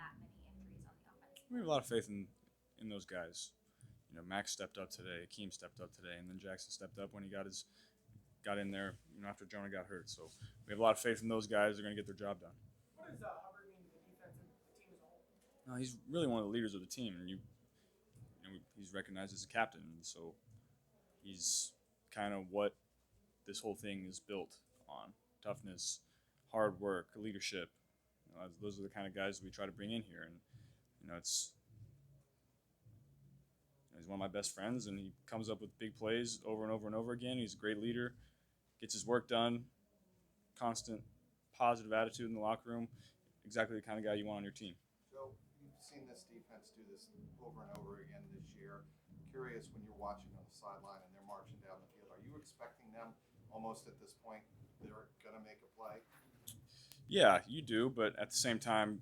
that many injuries on the offensive We have a line? lot of faith in those guys. Max stepped up today, Akeem stepped up today, and then Jackson stepped up when he got in there. After Jonah got hurt. So we have a lot of faith in those guys. They're going to get their job done. What does Hubbard mean to the defense and the team as a whole? He's really one of the leaders of the team, and he's recognized as a captain, and so he's kind of what this whole thing is built on: toughness, hard work, leadership. Those are the kind of guys we try to bring in here, and it's he's one of my best friends, and he comes up with big plays over and over and over again. He's a great leader, gets his work done, constant positive attitude in the locker room. Exactly the kind of guy you want on your team. Joe, you've seen this defense do this over and over again this year. Curious, when you're watching on the sideline and they're marching down the field, are you expecting them almost at this point they're going to make a play? Yeah, you do, but at the same time,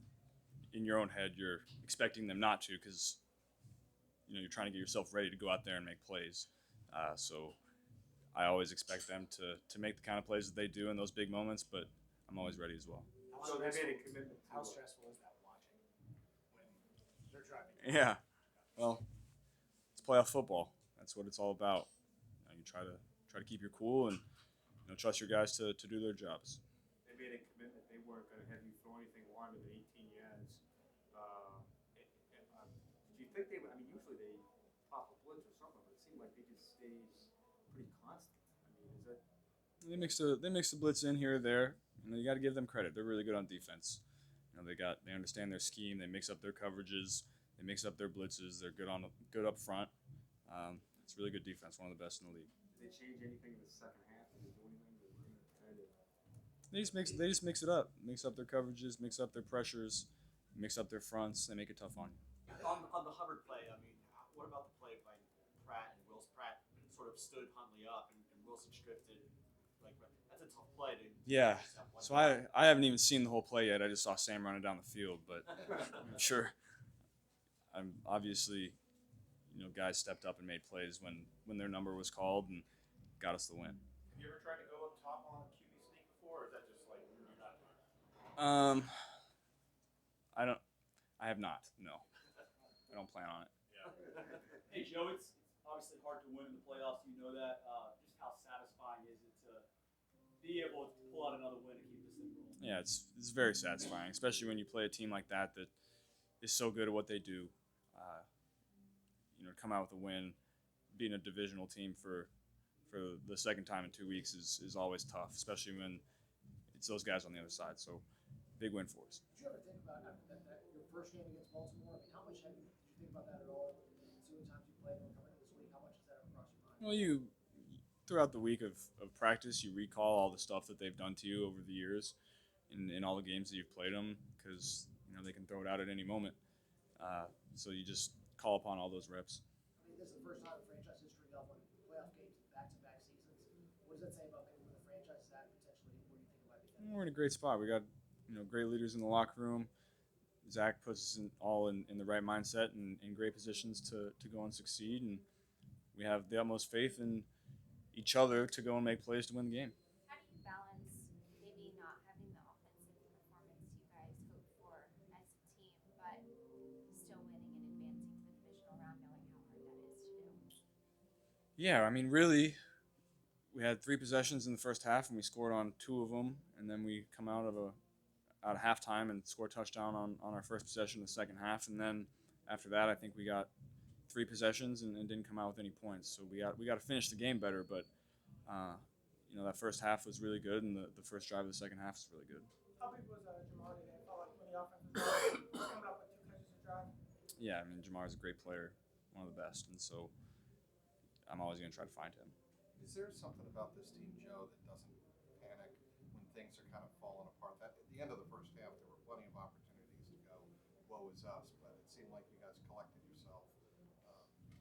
in your own head, you're expecting them not to because you're trying to get yourself ready to go out there and make plays. So I always expect them to make the kind of plays that they do in those big moments, but I'm always ready as well. How stressful is that watching when they're driving? Yeah, well, it's playoff football. That's what it's all about. You try to keep your cool and trust your guys to do their jobs. They made a commitment they weren't going to have you throw anything longer than 18 yards. Do you think they would? I mean, usually they pop a blitz or something, but it seemed like they just stays pretty constant. I mean, is that? They mix the blitz in here or there. You got to give them credit. They're really good on defense. They understand their scheme. They mix up their coverages. They mix up their blitzes. They're good up front. It's really good defense. One of the best in the league. Did they change anything in the second half? Did they do anything to kind of? They just mix it up. Mix up their coverages. Mix up their pressures. Mix up their fronts. They make it tough on you. On the Hubbard play, I mean, what about the play by Pratt and Wills? Pratt sort of stood Huntley up, and Wilson drifted. Like that's a tough play to. Yeah. So I haven't even seen the whole play yet. I just saw Sam running down the field, but I'm sure. I'm obviously, guys stepped up and made plays when their number was called and got us the win. Have you ever tried to go up top on a QB sneak before, or is that just like you're not? I have not. No, I don't plan on it. Yeah. Hey Joe, it's obviously hard to win in the playoffs. You know that. Just how satisfying is it to be able to pull out another win and keep this thing rolling? Yeah, it's very satisfying, especially when you play a team like that is so good at what they do. To come out with a win, being a divisional team for the second time in 2 weeks is always tough, especially when it's those guys on the other side. So, big win for us. Did you ever think about after that your first game against Baltimore? I mean, how much did you think about that at all? See what times you played and coming into this week. How much has that ever crossed your mind? Well, throughout the week of practice, you recall all the stuff that they've done to you over the years in all the games that you've played them because they can throw it out at any moment. So you just call upon all those reps. I mean, this is the first time in franchise history y'all won playoff games back-to-back seasons. What does that say about maybe where the franchise is at potentially? Where do you think it might be? We're in a great spot. We got great leaders in the locker room. Zach puts us in the right mindset and in great positions to go and succeed, and we have the utmost faith in each other to go and make plays to win the game. How do you balance maybe not having the offensive performance you guys hope for as a team, but still winning and advancing to the divisional round, knowing how hard that is to do? Yeah, I mean, really, we had 3 possessions in the first half, and we scored on 2 of them, and then we come out of halftime and score a touchdown on our first possession in the second half, and then after that, I think we got 3 possessions and didn't come out with any points. So we got to finish the game better, but that first half was really good, and the first drive of the second half was really good. How big was Jamar today? I felt like when the offense was coming up with 2 catches a drive. Yeah, I mean, Jamar's a great player, one of the best, and so I'm always going to try to find him. Is there something about this team, Joe, that doesn't panic when things are kind of falling apart? At the end of the first half, there were plenty of opportunities to go, woe is us, but it seemed like you guys collected yourself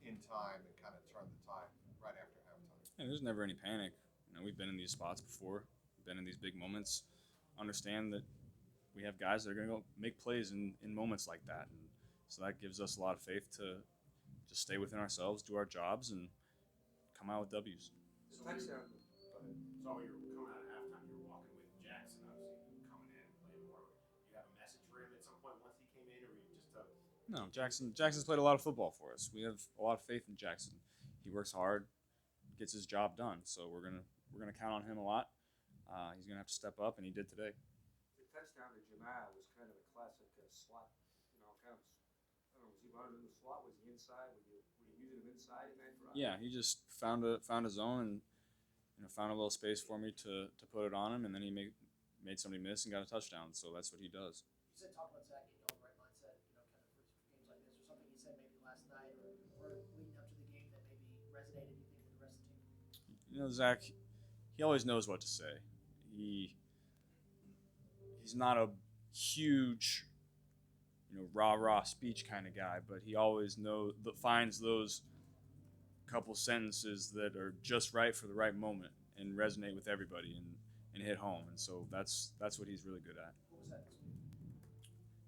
in time and kind of turned the tide right after halftime. Yeah, there's never any panic. We've been in these spots before, been in these big moments. Understand that we have guys that are going to go make plays in moments like that, and so that gives us a lot of faith to just stay within ourselves, do our jobs, and come out with W's. So when you're coming out of halftime, you're walking with Jackson, obviously coming in, playing more. You have a message for him at some point once he came in, or No, Jackson's played a lot of football for us. We have a lot of faith in Jackson. He works hard, gets his job done. So we're gonna count on him a lot. He's gonna have to step up, and he did today. The touchdown to Jamal was kind of a classic slot, kind of. I don't know, was he running in the slot? Was he inside? Were you using him inside in that drive? Yeah, he just found a zone and found a little space for me to put it on him, and then he made somebody miss and got a touchdown. So that's what he does. You said talk about Zach getting all the right mindset, kind of for games like this, or something he said maybe last night or leading up to the game that maybe resonated, you think, with the rest of the team? Zach, he always knows what to say. He's not a huge, rah speech kind of guy, but he always finds those couple sentences that are just right for the right moment and resonate with everybody and hit home. And so that's what he's really good at. What was that this week?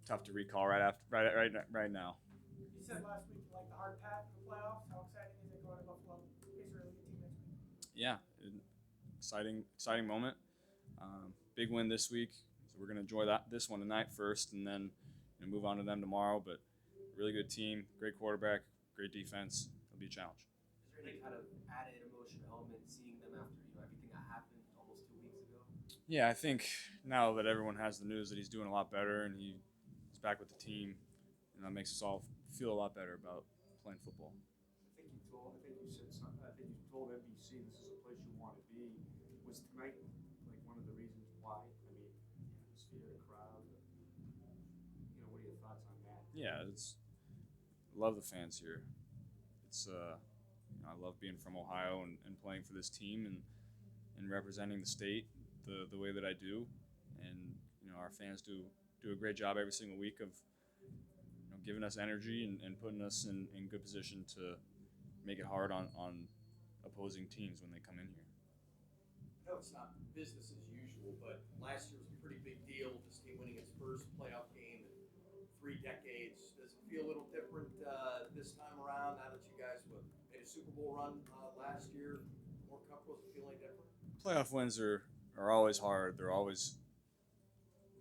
Tough to recall right now. You said last week you liked the hard path in the playoffs. How exciting is it going to Buffalo? In case you're a really good team next week. Yeah, exciting moment. Big win this week. So we're gonna enjoy this one tonight first, and then move on to them tomorrow. But really good team, great quarterback, great defense. It'll be a challenge. Is there any kind of added emotional element seeing them after everything that happened almost 2 weeks ago? Yeah, I think now that everyone has the news that he's doing a lot better and he's back with the team, that makes us all feel a lot better about playing football. I think you said something. I think you told NBC this is a place you want to be. Was tonight like one of the reasons why? I mean, the atmosphere, the crowd. What are your thoughts on that? Yeah, love the fans here. It's I love being from Ohio and playing for this team and representing the state the way that I do, and our fans do a great job every single week of giving us energy and putting us in good position to make it hard on opposing teams when they come in here. I know it's not business as usual, but last year was a pretty big deal. This team winning its first playoff game in 3 decades. Does it feel a little different this time around now that you guys made a Super Bowl run last year? More comfortable? Does it feel any different? Playoff wins are always hard. They're always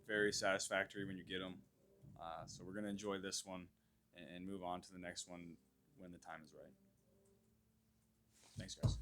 very satisfactory when you get them. So we're going to enjoy this one and move on to the next one when the time is right. Thanks, guys.